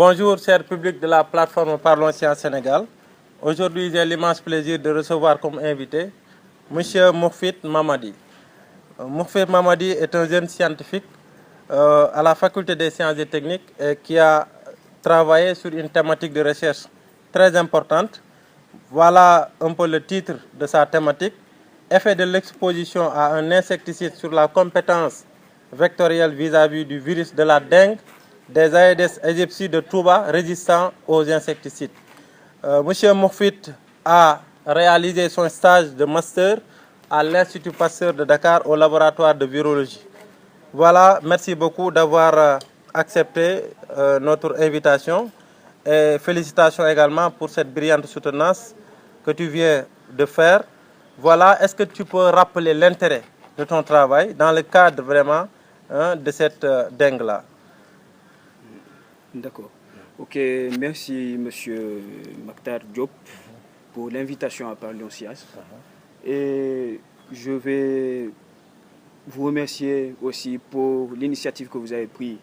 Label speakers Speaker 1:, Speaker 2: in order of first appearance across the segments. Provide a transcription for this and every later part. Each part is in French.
Speaker 1: Bonjour, cher public de la plateforme Parlons Sciences Sénégal. Aujourd'hui, j'ai l'immense plaisir de recevoir comme invité M. Mourfit Mamadi. Mourfit Mamadi est un jeune scientifique à la faculté des sciences et techniques et qui a travaillé sur une thématique de recherche très importante. Voilà un peu le titre de sa thématique. Effet de l'exposition à un insecticide sur la compétence vectorielle vis-à-vis du virus de la dengue des Aedes aegypti de Touba résistants aux insecticides. Monsieur Mourfit a réalisé son stage de master à l'Institut Pasteur de Dakar au laboratoire de virologie. Voilà, merci beaucoup d'avoir accepté notre invitation et félicitations également pour cette brillante soutenance que tu viens de faire. Voilà, est-ce que tu peux rappeler l'intérêt de ton travail dans le cadre vraiment de cette dengue-là?
Speaker 2: D'accord. Ok, merci Monsieur Maktar Diop pour l'invitation à Parlons Sciences. Et je vais vous remercier aussi pour l'initiative que vous avez prise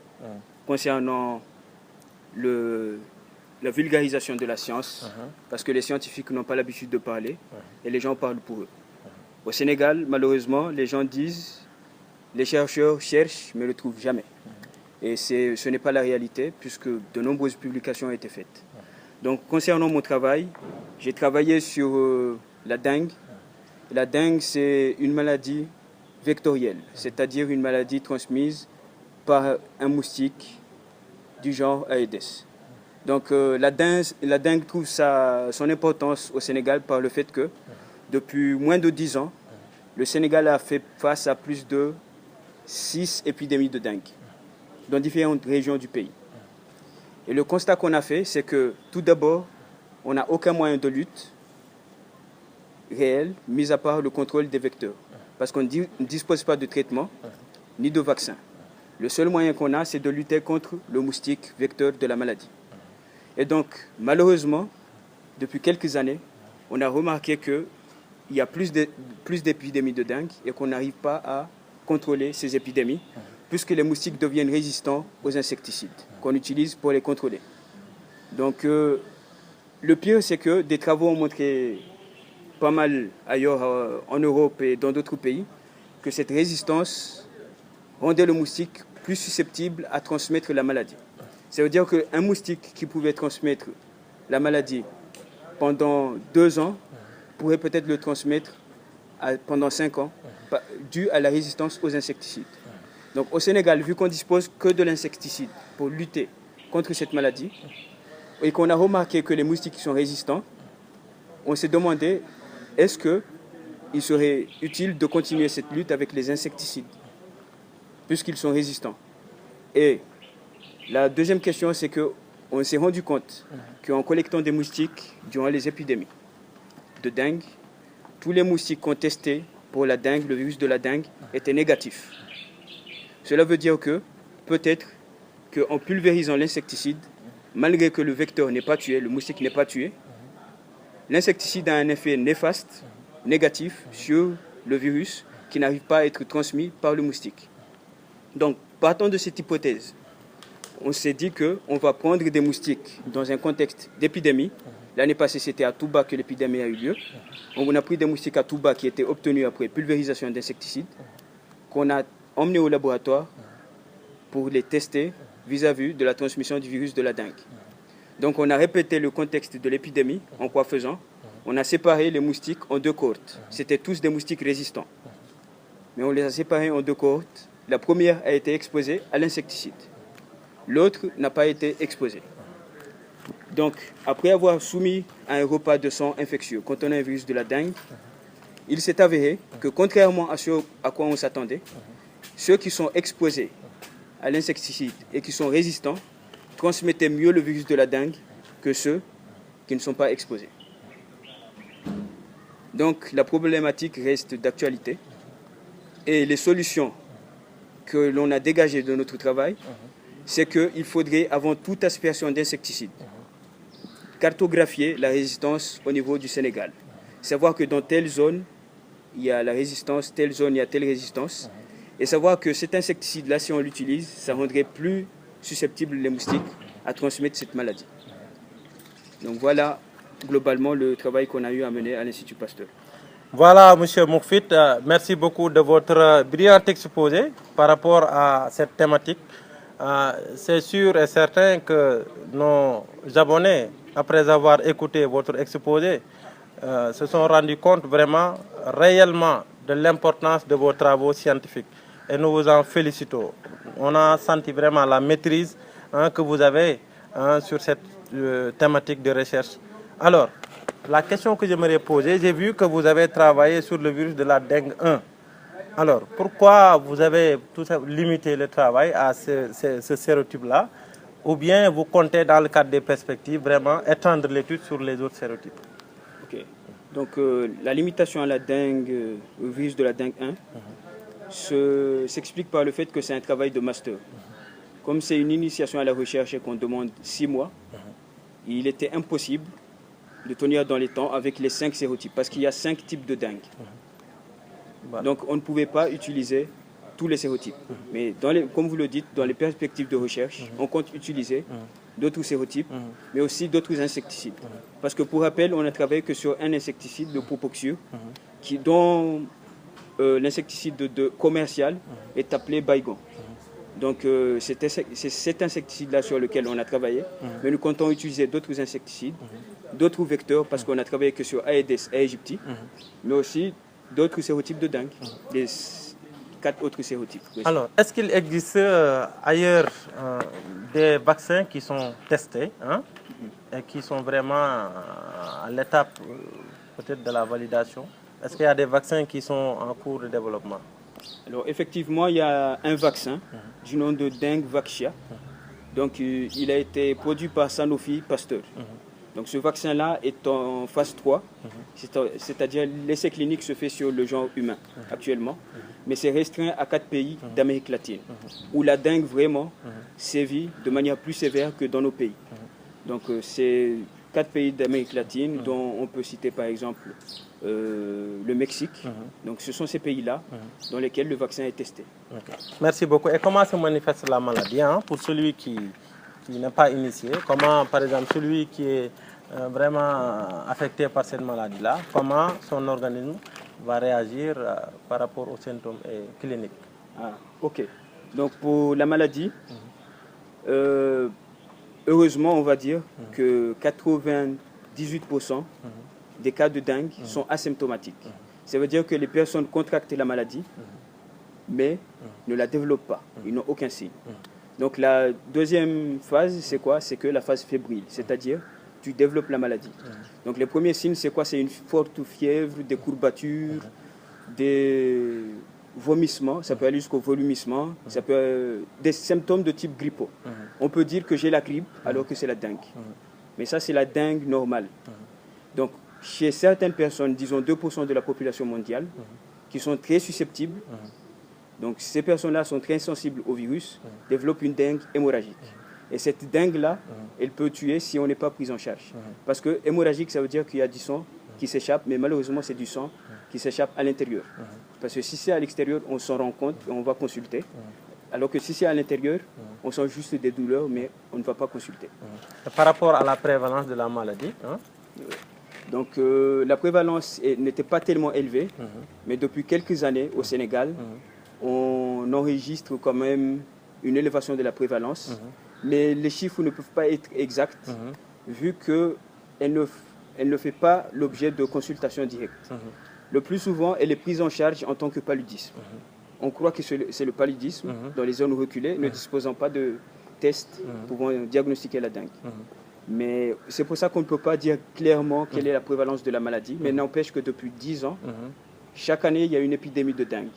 Speaker 2: concernant la vulgarisation de la science, parce que les scientifiques n'ont pas l'habitude de parler et les gens parlent pour eux. Au Sénégal, malheureusement, les gens disent, les chercheurs cherchent mais ne le trouvent jamais. Et ce n'est pas la réalité, puisque de nombreuses publications ont été faites. Donc, concernant mon travail, j'ai travaillé sur la dengue. La dengue, c'est une maladie vectorielle, c'est-à-dire une maladie transmise par un moustique du genre Aedes. Donc, la dengue trouve son importance au Sénégal par le fait que, depuis moins de 10 ans, le Sénégal a fait face à plus de 6 épidémies de dengue dans différentes régions du pays. Et le constat qu'on a fait, c'est que tout d'abord, on n'a aucun moyen de lutte réel, mis à part le contrôle des vecteurs. Parce qu'on ne dispose pas de traitement ni de vaccin. Le seul moyen qu'on a, c'est de lutter contre le moustique vecteur de la maladie. Et donc, malheureusement, depuis quelques années, on a remarqué qu'il y a plus d'épidémies de dengue et qu'on n'arrive pas à contrôler ces épidémies, puisque les moustiques deviennent résistants aux insecticides qu'on utilise pour les contrôler. Donc, le pire, c'est que des travaux ont montré pas mal ailleurs en Europe et dans d'autres pays que cette résistance rendait le moustique plus susceptible à transmettre la maladie. Ça veut dire qu'un moustique qui pouvait transmettre la maladie pendant 2 ans pourrait peut-être le transmettre pendant 5 ans, dû à la résistance aux insecticides. Donc au Sénégal, vu qu'on dispose que de l'insecticide pour lutter contre cette maladie, et qu'on a remarqué que les moustiques sont résistants, on s'est demandé, est-ce qu'il serait utile de continuer cette lutte avec les insecticides, puisqu'ils sont résistants? Et la deuxième question, c'est qu'on s'est rendu compte qu'en collectant des moustiques durant les épidémies de dengue, tous les moustiques qu'on testait pour la dengue, le virus de la dengue, étaient négatifs. Cela veut dire que peut-être qu'en pulvérisant l'insecticide, malgré que le vecteur n'est pas tué, le moustique n'est pas tué, l'insecticide a un effet néfaste, négatif, sur le virus qui n'arrive pas à être transmis par le moustique. Donc, partant de cette hypothèse, on s'est dit qu'on va prendre des moustiques dans un contexte d'épidémie. L'année passée, c'était à Touba que l'épidémie a eu lieu. On a pris des moustiques à Touba qui étaient obtenus après pulvérisation d'insecticides, qu'on a emmenés au laboratoire pour les tester vis-à-vis de la transmission du virus de la dengue. Donc on a répété le contexte de l'épidémie, en quoi faisant, on a séparé les moustiques en 2 cohortes. C'était tous des moustiques résistants. Mais on les a séparés en 2 cohortes. La première a été exposée à l'insecticide. L'autre n'a pas été exposée. Donc, après avoir soumis à un repas de sang infectieux contenant un virus de la dengue, il s'est avéré que contrairement à ce à quoi on s'attendait, ceux qui sont exposés à l'insecticide et qui sont résistants transmettaient mieux le virus de la dengue que ceux qui ne sont pas exposés. Donc la problématique reste d'actualité et les solutions que l'on a dégagées de notre travail, c'est qu'il faudrait avant toute aspersion d'insecticides cartographier la résistance au niveau du Sénégal. Savoir que dans telle zone, il y a la résistance, telle zone, il y a telle résistance. Et savoir que cet insecticide-là, si on l'utilise, ça rendrait plus susceptibles les moustiques à transmettre cette maladie. Donc voilà globalement le travail qu'on a eu à mener à l'Institut Pasteur.
Speaker 1: Voilà, M. Moukfit, merci beaucoup de votre brillant exposé par rapport à cette thématique. C'est sûr et certain que nos abonnés, après avoir écouté votre exposé, se sont rendus compte vraiment, réellement, de l'importance de vos travaux scientifiques. Et nous vous en félicitons. On a senti vraiment la maîtrise que vous avez sur cette thématique de recherche. Alors, la question que j'aimerais poser, j'ai vu que vous avez travaillé sur le virus de la dengue 1. Alors, pourquoi vous avez tout ça, limité le travail à ce sérotype-là? Ou bien vous comptez, dans le cadre des perspectives, vraiment étendre l'étude sur les autres sérotypes?
Speaker 2: Ok. Donc, la limitation à la dengue, au virus de la dengue 1, s'explique par le fait que c'est un travail de master. Comme c'est une initiation à la recherche et qu'on demande 6 mois, il était impossible de tenir dans les temps avec les 5 sérotypes, parce qu'il y a 5 types de dengue. Voilà. Donc on ne pouvait pas utiliser tous les sérotypes. Mais comme vous le dites, dans les perspectives de recherche, on compte utiliser d'autres sérotypes, mais aussi d'autres insecticides. Parce que pour rappel, on n'a travaillé que sur un insecticide, le Propoxur, dont l'insecticide commercial est appelé Baygon. Donc c'est cet insecticide-là sur lequel on a travaillé, mais nous comptons utiliser d'autres insecticides, d'autres vecteurs, parce qu'on a travaillé que sur Aedes aegypti, mais aussi d'autres sérotypes de dengue, les 4 autres sérotypes.
Speaker 1: Alors, est-ce qu'il existe ailleurs des vaccins qui sont testés et qui sont vraiment à l'étape peut-être de la validation? Est-ce qu'il y a des vaccins qui sont en cours de développement?
Speaker 2: Alors effectivement, il y a un vaccin du nom de dengue Vaxia. Donc il a été produit par Sanofi Pasteur. Donc ce vaccin-là est en phase 3, c'est-à-dire l'essai clinique se fait sur le genre humain actuellement, mais c'est restreint à 4 pays d'Amérique latine, où la dengue vraiment sévit de manière plus sévère que dans nos pays. Donc c'est 4 pays d'Amérique latine, dont on peut citer par exemple le Mexique. Donc ce sont ces pays-là dans lesquels le vaccin est testé.
Speaker 1: Okay. Merci beaucoup. Et comment se manifeste la maladie pour celui qui n'est pas initié? Comment, par exemple, celui qui est vraiment affecté par cette maladie-là, comment son organisme va réagir par rapport aux symptômes cliniques?
Speaker 2: Ok. Donc pour la maladie, heureusement, on va dire que 98% des cas de dengue sont asymptomatiques. Ça veut dire que les personnes contractent la maladie, mais ne la développent pas. Ils n'ont aucun signe. Donc la deuxième phase, c'est quoi? C'est que la phase fébrile, c'est-à-dire tu développes la maladie. Donc les premiers signes, c'est quoi? C'est une forte fièvre, des courbatures, des vomissements, ça peut aller jusqu'au volumissement, ça peut des symptômes de type grippaux. On peut dire que j'ai la grippe alors que c'est la dengue. Mais ça, c'est la dengue normale. Donc chez certaines personnes, disons 2% de la population mondiale, qui sont très susceptibles, donc ces personnes-là sont très sensibles au virus, développent une dengue hémorragique. Et cette dengue-là, elle peut tuer si on n'est pas pris en charge. Parce que hémorragique, ça veut dire qu'il y a du sang qui s'échappe, mais malheureusement, c'est du sang qui s'échappe à l'intérieur. Parce que si c'est à l'extérieur, on s'en rend compte et on va consulter. Alors que si c'est à l'intérieur, on sent juste des douleurs, mais on ne va pas consulter.
Speaker 1: Par rapport à la prévalence de la maladie,
Speaker 2: donc la prévalence n'était pas tellement élevée, mais depuis quelques années au Sénégal, on enregistre quand même une élévation de la prévalence, mais les chiffres ne peuvent pas être exacts vu qu'elle ne fait pas l'objet de consultation directe. Le plus souvent, elle est prise en charge en tant que paludisme. On croit que c'est le paludisme dans les zones reculées, ne disposant pas de tests pouvant diagnostiquer la dengue. Mais c'est pour ça qu'on ne peut pas dire clairement quelle est la prévalence de la maladie, mais n'empêche que depuis 10 ans, chaque année, il y a une épidémie de dengue.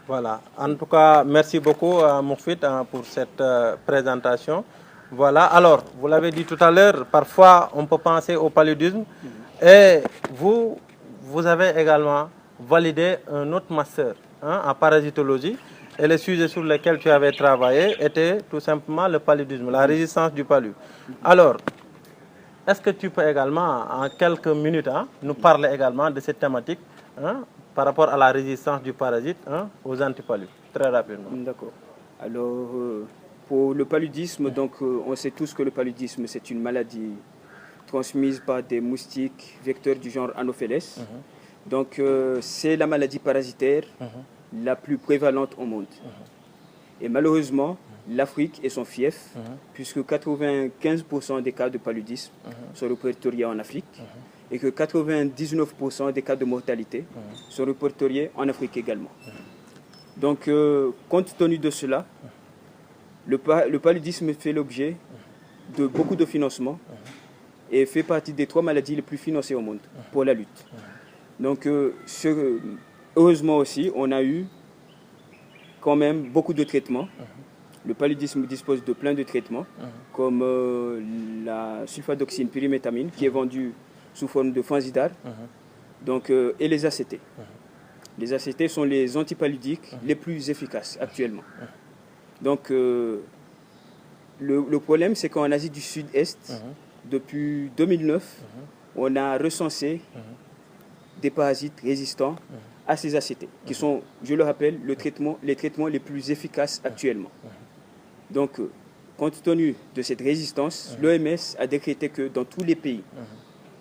Speaker 1: Voilà. En tout cas, merci beaucoup, Moukfit, pour cette présentation. Voilà. Alors, vous l'avez dit tout à l'heure, parfois, on peut penser au paludisme. Et vous avez également validé un autre master en parasitologie. Et les sujets sur lesquels tu avais travaillé étaient tout simplement le paludisme, la résistance du palu. Alors, est-ce que tu peux également, en quelques minutes, nous parler également de cette thématique par rapport à la résistance du parasite aux antipalus, très rapidement?
Speaker 2: D'accord. Alors, Pour le paludisme, donc, on sait tous que le paludisme, c'est une maladie transmise par des moustiques vecteurs du genre Anopheles. Donc, c'est la maladie parasitaire la plus prévalente au monde. Et malheureusement, l'Afrique est son fief, puisque 95% des cas de paludisme sont répertoriés en Afrique et que 99% des cas de mortalité sont répertoriés en Afrique également. Donc, compte tenu de cela, le paludisme fait l'objet de beaucoup de financements et fait partie des 3 maladies les plus financées au monde pour la lutte. Donc, heureusement aussi, on a eu quand même beaucoup de traitements. Le paludisme dispose de plein de traitements, comme la sulfadoxine pyrimétamine, qui est vendue sous forme de Fansidar, donc, et les ACT. Les ACT sont les antipaludiques les plus efficaces actuellement. Donc, le problème, c'est qu'en Asie du Sud-Est, depuis 2009, on a recensé des parasites résistants à ces ACT, qui sont, je le rappelle, les traitements les plus efficaces actuellement. Donc, compte tenu de cette résistance, l'OMS a décrété que dans tous les pays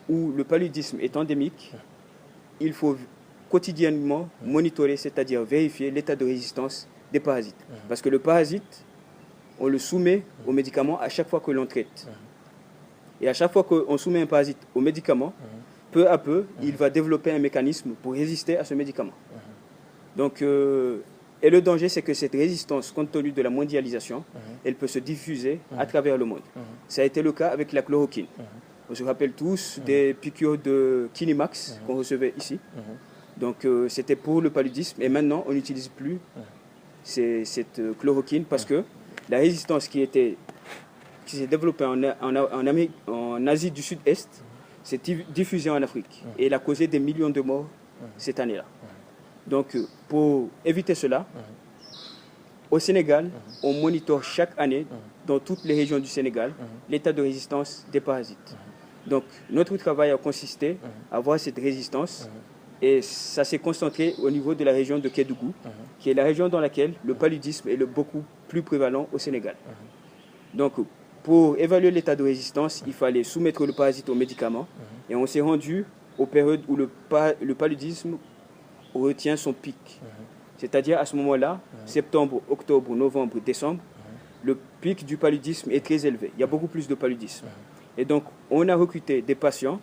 Speaker 2: où le paludisme est endémique, il faut quotidiennement monitorer, c'est-à-dire vérifier l'état de résistance des parasites. Parce que le parasite, on le soumet aux médicaments à chaque fois que l'on traite. Et à chaque fois qu'on soumet un parasite au médicament, peu à peu, il va développer un mécanisme pour résister à ce médicament. Donc, et le danger, c'est que cette résistance, compte tenu de la mondialisation, elle peut se diffuser à travers le monde. Ça a été le cas avec la chloroquine. On se rappelle tous des piqûres de Kinimax qu'on recevait ici. Donc, c'était pour le paludisme. Et maintenant, on n'utilise plus cette chloroquine parce que la résistance qui s'est développée en Asie du Sud-Est s'est diffusée en Afrique et elle a causé des millions de morts cette année-là. Donc, pour éviter cela, au Sénégal, on monitore chaque année, dans toutes les régions du Sénégal, l'état de résistance des parasites. Donc, notre travail a consisté à voir cette résistance et ça s'est concentré au niveau de la région de Kédougou, qui est la région dans laquelle le paludisme est beaucoup plus prévalent au Sénégal. Donc, pour évaluer l'état de résistance, il fallait soumettre le parasite aux médicaments et on s'est rendu aux périodes où le paludisme retient son pic. C'est-à-dire à ce moment-là, septembre, octobre, novembre, décembre, le pic du paludisme est très élevé. Il y a beaucoup plus de paludisme. Et donc, on a recruté des patients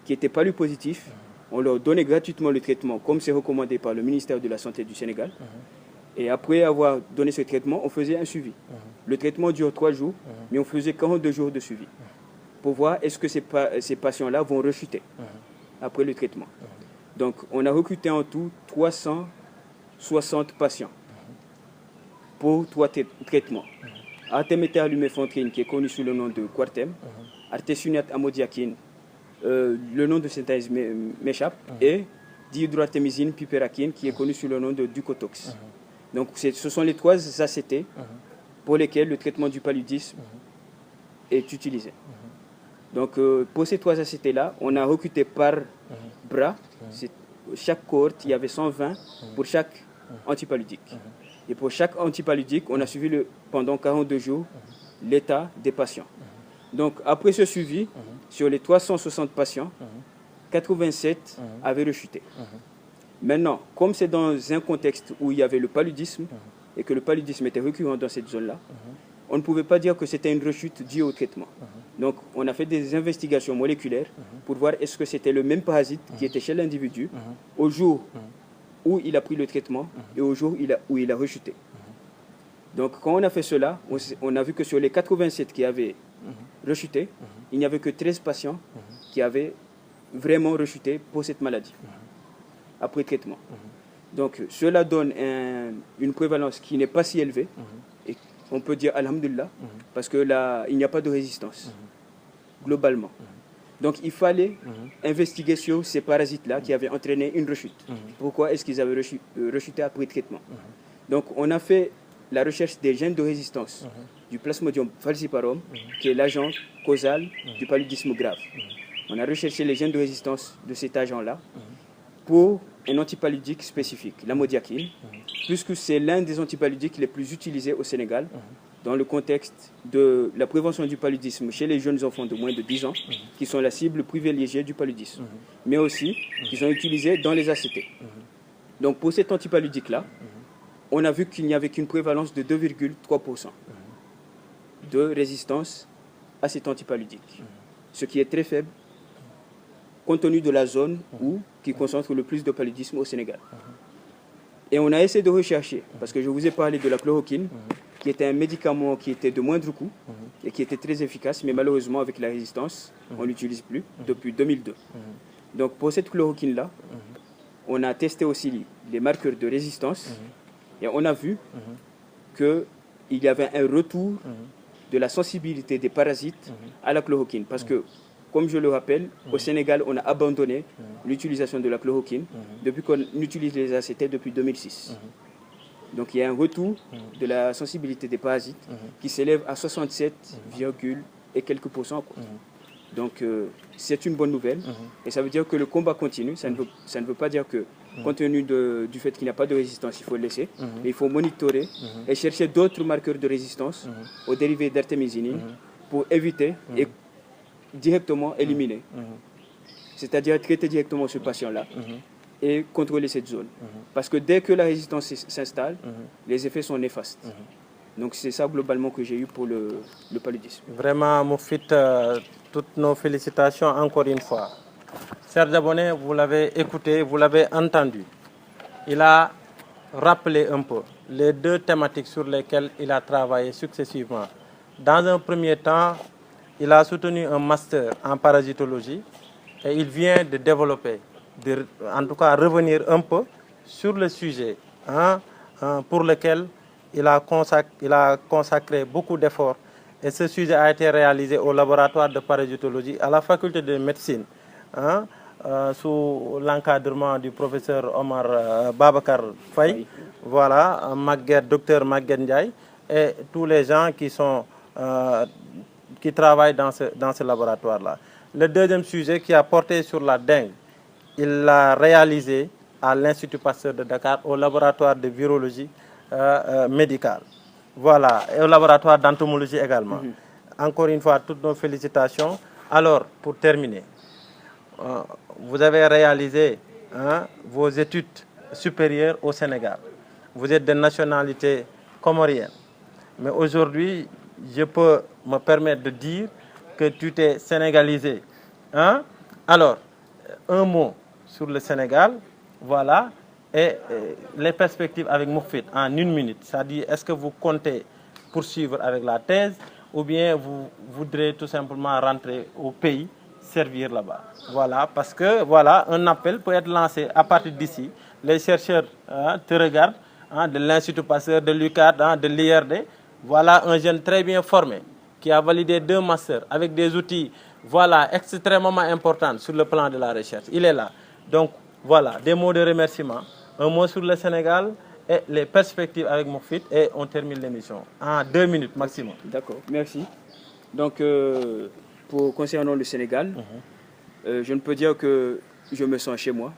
Speaker 2: qui étaient palu-positifs. On leur donnait gratuitement le traitement, comme c'est recommandé par le ministère de la Santé du Sénégal. Et après avoir donné ce traitement, on faisait un suivi. Le traitement dure 3 jours, mais on faisait 42 jours de suivi pour voir est-ce que ces patients-là vont rechuter après le traitement. Donc, on a recruté en tout 360 patients pour 3 traitements. Artemether-lumefantrine, qui est connu sous le nom de Quartem, artesunate amodiaquine, le nom de synthèse m'échappe, et dihydroartémisine piperakine, qui est connu sous le nom de Ducotox. Donc, ce sont les 3 ACT pour lesquels le traitement du paludisme est utilisé. Donc, pour ces 3 ACT-là, on a recruté par bras. Chaque cohorte, il y avait 120 pour chaque antipaludique. Et pour chaque antipaludique, on a suivi pendant 42 jours l'état des patients. Donc, après ce suivi, sur les 360 patients, 87 avaient rechuté. Maintenant, comme c'est dans un contexte où il y avait le paludisme et que le paludisme était récurrent dans cette zone-là, on ne pouvait pas dire que c'était une rechute due au traitement. Donc, on a fait des investigations moléculaires pour voir est-ce que c'était le même parasite qui était chez l'individu au jour où il a pris le traitement et au jour où il a rechuté. Donc, quand on a fait cela, on a vu que sur les 87 qui avaient rechuté, il n'y avait que 13 patients qui avaient vraiment rechuté pour cette maladie après traitement. Donc, cela donne une prévalence qui n'est pas si élevée. Et on peut dire alhamdulillah, parce que là, il n'y a pas de résistance, globalement. Donc, il fallait investiguer sur ces parasites-là qui avaient entraîné une rechute. Pourquoi est-ce qu'ils avaient rechuté après traitement? Donc, on a fait la recherche des gènes de résistance du Plasmodium falciparum, qui est l'agent causal du paludisme grave. On a recherché les gènes de résistance de cet agent-là pour un antipaludique spécifique, l'amodiaquine, puisque c'est l'un des antipaludiques les plus utilisés au Sénégal dans le contexte de la prévention du paludisme chez les jeunes enfants de moins de 10 ans, qui sont la cible privilégiée du paludisme, mais aussi qui sont utilisés dans les ACT. Donc pour cet antipaludique-là, on a vu qu'il n'y avait qu'une prévalence de 2,3% de résistance à cet antipaludique, ce qui est très faible compte tenu de la zone qui concentre le plus de paludisme au Sénégal. Et on a essayé de rechercher, parce que je vous ai parlé de la chloroquine, qui était un médicament qui était de moindre coût et qui était très efficace, mais malheureusement avec la résistance, on ne l'utilise plus depuis 2002. Donc pour cette chloroquine-là, on a testé aussi les marqueurs de résistance et on a vu qu'il y avait un retour de la sensibilité des parasites à la chloroquine. Parce que, comme je le rappelle, au Sénégal, on a abandonné l'utilisation de la chloroquine depuis qu'on utilise les ACT depuis 2006. Donc il y a un retour de la sensibilité des parasites qui s'élève à 67, et quelques pourcents. Donc c'est une bonne nouvelle et ça veut dire que le combat continue. Ça ne veut pas dire que, compte tenu du fait qu'il n'y a pas de résistance, il faut le laisser. Mais il faut monitorer et chercher d'autres marqueurs de résistance aux dérivés d'artémisinine pour éviter et directement éliminer. C'est-à-dire traiter directement ce patient-là et contrôler cette zone. Parce que dès que la résistance s'installe, les effets sont néfastes. Donc c'est ça globalement que j'ai eu pour le paludisme.
Speaker 1: Vraiment, Moufit, toutes nos félicitations encore une fois. Chers abonnés, vous l'avez écouté, vous l'avez entendu. Il a rappelé un peu les deux thématiques sur lesquelles il a travaillé successivement. Dans un premier temps, il a soutenu un master en parasitologie et il vient de développer, en tout cas revenir un peu sur le sujet pour lequel il a consacré beaucoup d'efforts. Et ce sujet a été réalisé au laboratoire de parasitologie à la faculté de médecine, sous l'encadrement du professeur Omar Babakar Faye, voilà, docteur Maguette Ndiaye, et tous les gens qui travaillent dans ce laboratoire-là. Le deuxième sujet qui a porté sur la dengue, il l'a réalisé à l'Institut Pasteur de Dakar, au laboratoire de virologie médicale. Voilà, et au laboratoire d'entomologie également. Encore une fois, toutes nos félicitations. Alors, pour terminer, vous avez réalisé vos études supérieures au Sénégal. Vous êtes de nationalité comorienne. Mais aujourd'hui, je peux me permettre de dire que tu t'es sénégalisé. Alors, un mot sur le Sénégal, voilà, et les perspectives avec Moufit en 1 minute. C'est-à-dire, est-ce que vous comptez poursuivre avec la thèse ou bien vous voudrez tout simplement rentrer au pays, servir là-bas? Voilà, parce que voilà, un appel peut être lancé à partir d'ici. Les chercheurs te regardent, de l'Institut Pasteur, de l'UCAD, de l'IRD. Voilà un jeune très bien formé qui a validé 2 masters avec des outils extrêmement importants sur le plan de la recherche. Il est là. Donc voilà, des mots de remerciement, un mot sur le Sénégal et les perspectives avec Moufit et on termine l'émission en 2 minutes maximum.
Speaker 2: D'accord, merci. Donc concernant le Sénégal, je ne peux dire que je me sens chez moi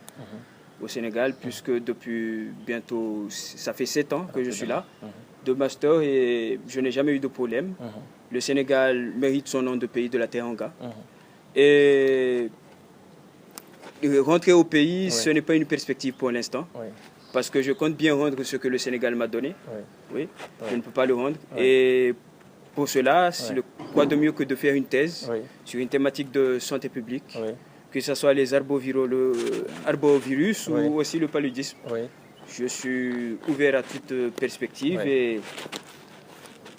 Speaker 2: au Sénégal puisque depuis bientôt, ça fait 7 ans que je suis là. De master et je n'ai jamais eu de problème. Le Sénégal mérite son nom de pays de la Teranga. Et rentrer au pays, ce n'est pas une perspective pour l'instant. Parce que je compte bien rendre ce que le Sénégal m'a donné. Je ne peux pas le rendre. Et pour cela, quoi de mieux que de faire une thèse sur une thématique de santé publique, que ce soit les arbovirus ou aussi le paludisme. Je suis ouvert à toute perspective et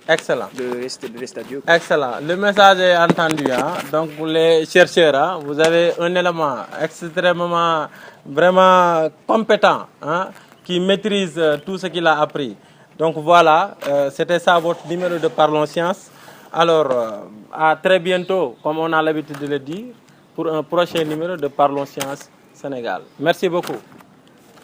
Speaker 1: excellent.
Speaker 2: Le reste à Dieu.
Speaker 1: Excellent. Le message est entendu. Donc les chercheurs, vous avez un élément extrêmement, vraiment compétent qui maîtrise tout ce qu'il a appris. Donc voilà, c'était ça votre numéro de Parlons Sciences. Alors, à très bientôt, comme on a l'habitude de le dire, pour un prochain numéro de Parlons Sciences Sénégal. Merci beaucoup.